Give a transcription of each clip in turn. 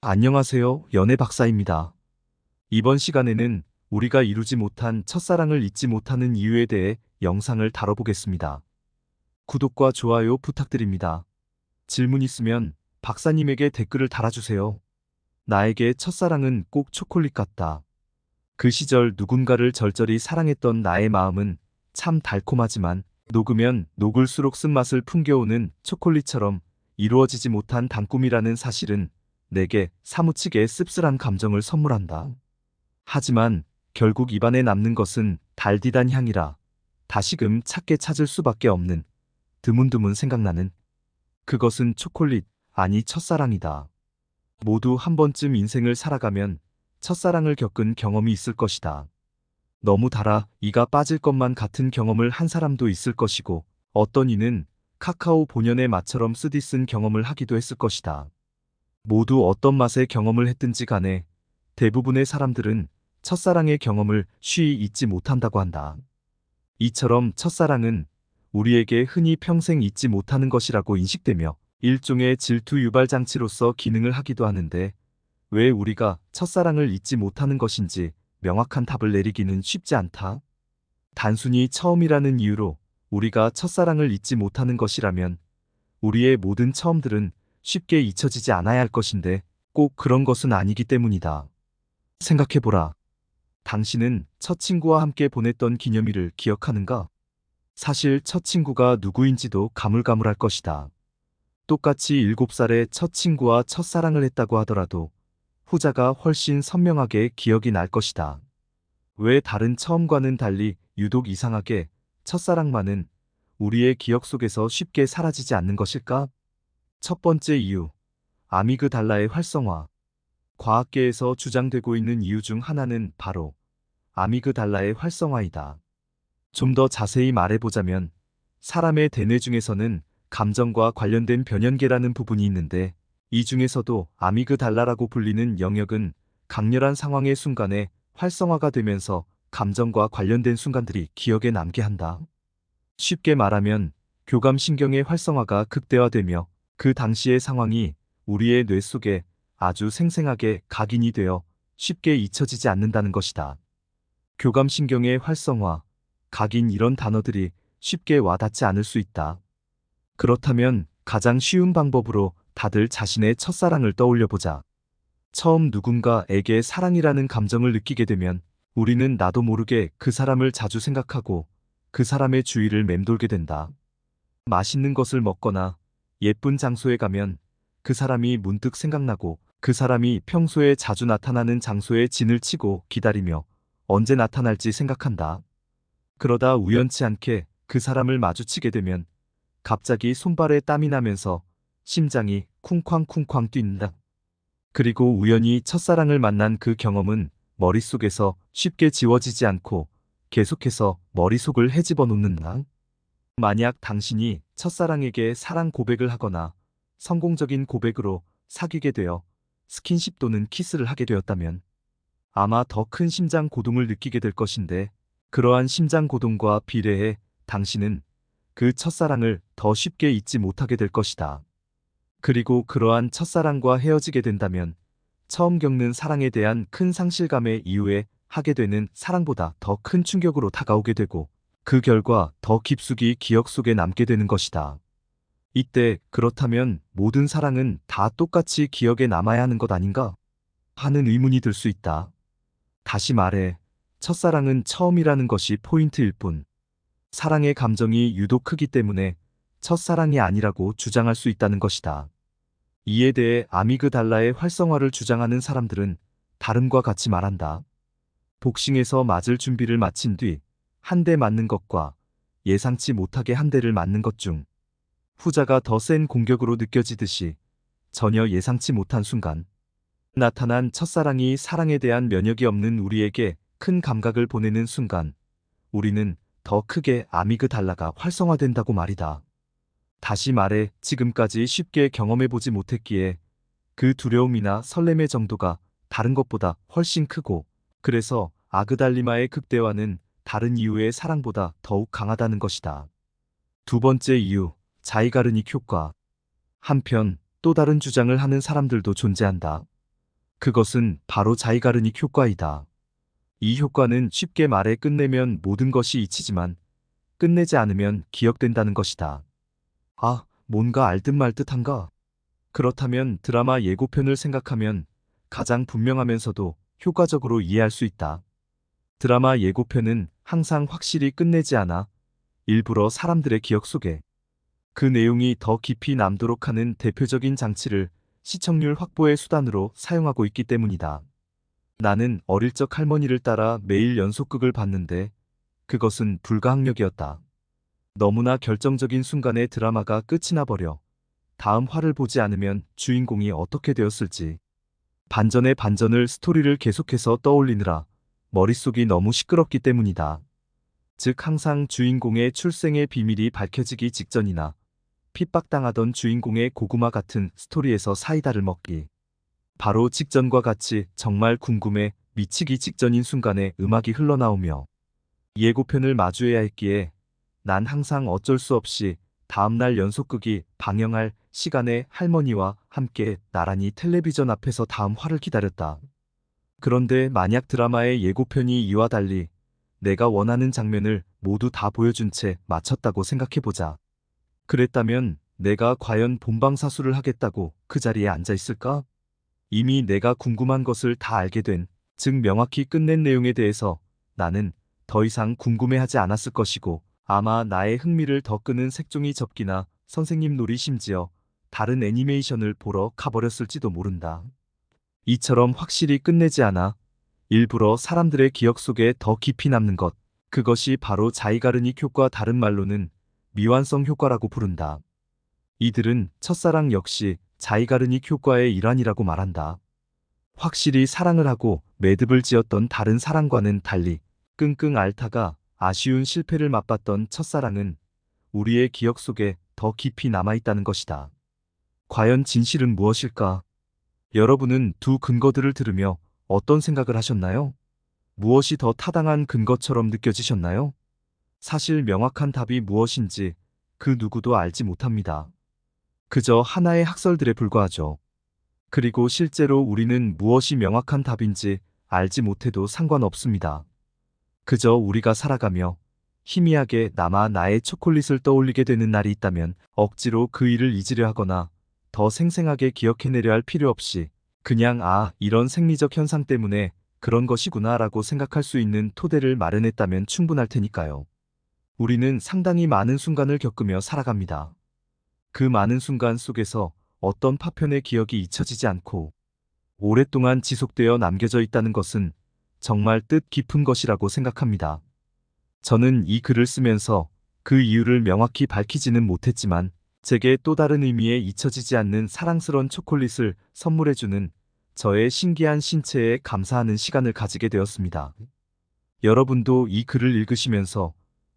안녕하세요. 연애 박사입니다. 이번 시간에는 우리가 이루지 못한 첫사랑을 잊지 못하는 이유에 대해 영상을 다뤄보겠습니다. 구독과 좋아요 부탁드립니다. 질문 있으면 박사님에게 댓글을 달아주세요. 나에게 첫사랑은 꼭 초콜릿 같다. 그 시절 누군가를 절절히 사랑했던 나의 마음은 참 달콤하지만 녹으면 녹을수록 쓴맛을 풍겨오는 초콜릿처럼 이루어지지 못한 단꿈이라는 사실은 내게 사무치게 씁쓸한 감정을 선물한다. 하지만 결국 입안에 남는 것은 달디단 향이라 다시금 찾게 찾을 수밖에 없는 드문드문 생각나는 그것은 초콜릿, 아니 첫사랑이다. 모두 한 번쯤 인생을 살아가면 첫사랑을 겪은 경험이 있을 것이다. 너무 달아 이가 빠질 것만 같은 경험을 한 사람도 있을 것이고 어떤 이는 카카오 본연의 맛처럼 쓰디쓴 경험을 하기도 했을 것이다. 모두 어떤 맛의 경험을 했든지 간에 대부분의 사람들은 첫사랑의 경험을 쉬이 잊지 못한다고 한다. 이처럼 첫사랑은 우리에게 흔히 평생 잊지 못하는 것이라고 인식되며 일종의 질투 유발 장치로서 기능을 하기도 하는데 왜 우리가 첫사랑을 잊지 못하는 것인지 명확한 답을 내리기는 쉽지 않다. 단순히 처음이라는 이유로 우리가 첫사랑을 잊지 못하는 것이라면 우리의 모든 처음들은 쉽게 잊혀지지 않아야 할 것인데 꼭 그런 것은 아니기 때문이다. 생각해보라. 당신은 첫 친구와 함께 보냈던 기념일을 기억하는가? 사실 첫 친구가 누구인지도 가물가물할 것이다. 똑같이 7살에 첫 친구와 첫사랑을 했다고 하더라도 후자가 훨씬 선명하게 기억이 날 것이다. 왜 다른 처음과는 달리 유독 이상하게 첫사랑만은 우리의 기억 속에서 쉽게 사라지지 않는 것일까? 첫 번째 이유, 아미그달라의 활성화. 과학계에서 주장되고 있는 이유 중 하나는 바로 아미그달라의 활성화이다. 좀 더 자세히 말해보자면 사람의 대뇌 중에서는 감정과 관련된 변연계라는 부분이 있는데 이 중에서도 아미그달라라고 불리는 영역은 강렬한 상황의 순간에 활성화가 되면서 감정과 관련된 순간들이 기억에 남게 한다. 쉽게 말하면 교감신경의 활성화가 극대화되며 그 당시의 상황이 우리의 뇌 속에 아주 생생하게 각인이 되어 쉽게 잊혀지지 않는다는 것이다. 교감신경의 활성화, 각인 이런 단어들이 쉽게 와닿지 않을 수 있다. 그렇다면 가장 쉬운 방법으로 다들 자신의 첫사랑을 떠올려보자. 처음 누군가에게 사랑이라는 감정을 느끼게 되면 우리는 나도 모르게 그 사람을 자주 생각하고 그 사람의 주위를 맴돌게 된다. 맛있는 것을 먹거나 예쁜 장소에 가면 그 사람이 문득 생각나고 그 사람이 평소에 자주 나타나는 장소에 진을 치고 기다리며 언제 나타날지 생각한다. 그러다 우연치 않게 그 사람을 마주치게 되면 갑자기 손발에 땀이 나면서 심장이 쿵쾅쿵쾅 뛴다. 그리고 우연히 첫사랑을 만난 그 경험은 머릿속에서 쉽게 지워지지 않고 계속해서 머릿속을 헤집어 놓는다. 만약 당신이 첫사랑에게 사랑 고백을 하거나 성공적인 고백으로 사귀게 되어 스킨십 또는 키스를 하게 되었다면 아마 더 큰 심장 고동을 느끼게 될 것인데 그러한 심장 고동과 비례해 당신은 그 첫사랑을 더 쉽게 잊지 못하게 될 것이다. 그리고 그러한 첫사랑과 헤어지게 된다면 처음 겪는 사랑에 대한 큰 상실감의 이후에 하게 되는 사랑보다 더 큰 충격으로 다가오게 되고 그 결과 더 깊숙이 기억 속에 남게 되는 것이다. 이때 그렇다면 모든 사랑은 다 똑같이 기억에 남아야 하는 것 아닌가? 하는 의문이 들 수 있다. 다시 말해, 첫사랑은 처음이라는 것이 포인트일 뿐, 사랑의 감정이 유독 크기 때문에 첫사랑이 아니라고 주장할 수 있다는 것이다. 이에 대해 아미그달라의 활성화를 주장하는 사람들은 다름과 같이 말한다. 복싱에서 맞을 준비를 마친 뒤 한 대 맞는 것과 예상치 못하게 한 대를 맞는 것 중 후자가 더 센 공격으로 느껴지듯이 전혀 예상치 못한 순간 나타난 첫사랑이 사랑에 대한 면역이 없는 우리에게 큰 감각을 보내는 순간 우리는 더 크게 아미그달라가 활성화된다고 말이다. 다시 말해 지금까지 쉽게 경험해보지 못했기에 그 두려움이나 설렘의 정도가 다른 것보다 훨씬 크고 그래서 아그달리마의 극대화는 다른 이유의 사랑보다 더욱 강하다는 것이다. 두 번째 이유, 자이가르닉 효과. 한편 또 다른 주장을 하는 사람들도 존재한다. 그것은 바로 자이가르닉 효과이다. 이 효과는 쉽게 말해 끝내면 모든 것이 잊히지만 끝내지 않으면 기억된다는 것이다. 아, 뭔가 알듯 말듯한가? 그렇다면 드라마 예고편을 생각하면 가장 분명하면서도 효과적으로 이해할 수 있다. 드라마 예고편은 항상 확실히 끝내지 않아 일부러 사람들의 기억 속에 그 내용이 더 깊이 남도록 하는 대표적인 장치를 시청률 확보의 수단으로 사용하고 있기 때문이다. 나는 어릴 적 할머니를 따라 매일 연속극을 봤는데 그것은 불가항력이었다. 너무나 결정적인 순간에 드라마가 끝이 나버려 다음 화를 보지 않으면 주인공이 어떻게 되었을지 반전의 반전을 스토리를 계속해서 떠올리느라 머릿속이 너무 시끄럽기 때문이다. 즉 항상 주인공의 출생의 비밀이 밝혀지기 직전이나 핍박당하던 주인공의 고구마 같은 스토리에서 사이다를 먹기 바로 직전과 같이 정말 궁금해 미치기 직전인 순간에 음악이 흘러나오며 예고편을 마주해야 했기에 난 항상 어쩔 수 없이 다음날 연속극이 방영할 시간에 할머니와 함께 나란히 텔레비전 앞에서 다음 화를 기다렸다. 그런데 만약 드라마의 예고편이 이와 달리 내가 원하는 장면을 모두 다 보여준 채 마쳤다고 생각해보자. 그랬다면 내가 과연 본방사수를 하겠다고 그 자리에 앉아 있을까? 이미 내가 궁금한 것을 다 알게 된, 즉 명확히 끝낸 내용에 대해서 나는 더 이상 궁금해하지 않았을 것이고 아마 나의 흥미를 더 끄는 색종이 접기나 선생님 놀이 심지어 다른 애니메이션을 보러 가버렸을지도 모른다. 이처럼 확실히 끝내지 않아 일부러 사람들의 기억 속에 더 깊이 남는 것, 그것이 바로 자이가르닉 효과, 다른 말로는 미완성 효과라고 부른다. 이들은 첫사랑 역시 자이가르닉 효과의 일환이라고 말한다. 확실히 사랑을 하고 매듭을 지었던 다른 사랑과는 달리 끙끙 앓다가 아쉬운 실패를 맛봤던 첫사랑은 우리의 기억 속에 더 깊이 남아있다는 것이다. 과연 진실은 무엇일까? 여러분은 두 근거들을 들으며 어떤 생각을 하셨나요? 무엇이 더 타당한 근거처럼 느껴지셨나요? 사실 명확한 답이 무엇인지 그 누구도 알지 못합니다. 그저 하나의 학설들에 불과하죠. 그리고 실제로 우리는 무엇이 명확한 답인지 알지 못해도 상관없습니다. 그저 우리가 살아가며 희미하게 남아 나의 초콜릿을 떠올리게 되는 날이 있다면 억지로 그 일을 잊으려 하거나 더 생생하게 기억해내려 할 필요 없이 그냥 이런 생리적 현상 때문에 그런 것이구나 라고 생각할 수 있는 토대를 마련했다면 충분할 테니까요. 우리는 상당히 많은 순간을 겪으며 살아갑니다. 그 많은 순간 속에서 어떤 파편의 기억이 잊혀지지 않고 오랫동안 지속되어 남겨져 있다는 것은 정말 뜻깊은 것이라고 생각합니다. 저는 이 글을 쓰면서 그 이유를 명확히 밝히지는 못했지만 제게 또 다른 의미의 잊혀지지 않는 사랑스러운 초콜릿을 선물해주는 저의 신기한 신체에 감사하는 시간을 가지게 되었습니다. 여러분도 이 글을 읽으시면서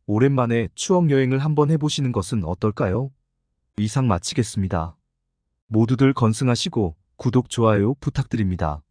오랜만에 추억 여행을 한번 해보시는 것은 어떨까요? 이상 마치겠습니다. 모두들 건승하시고 구독, 좋아요 부탁드립니다.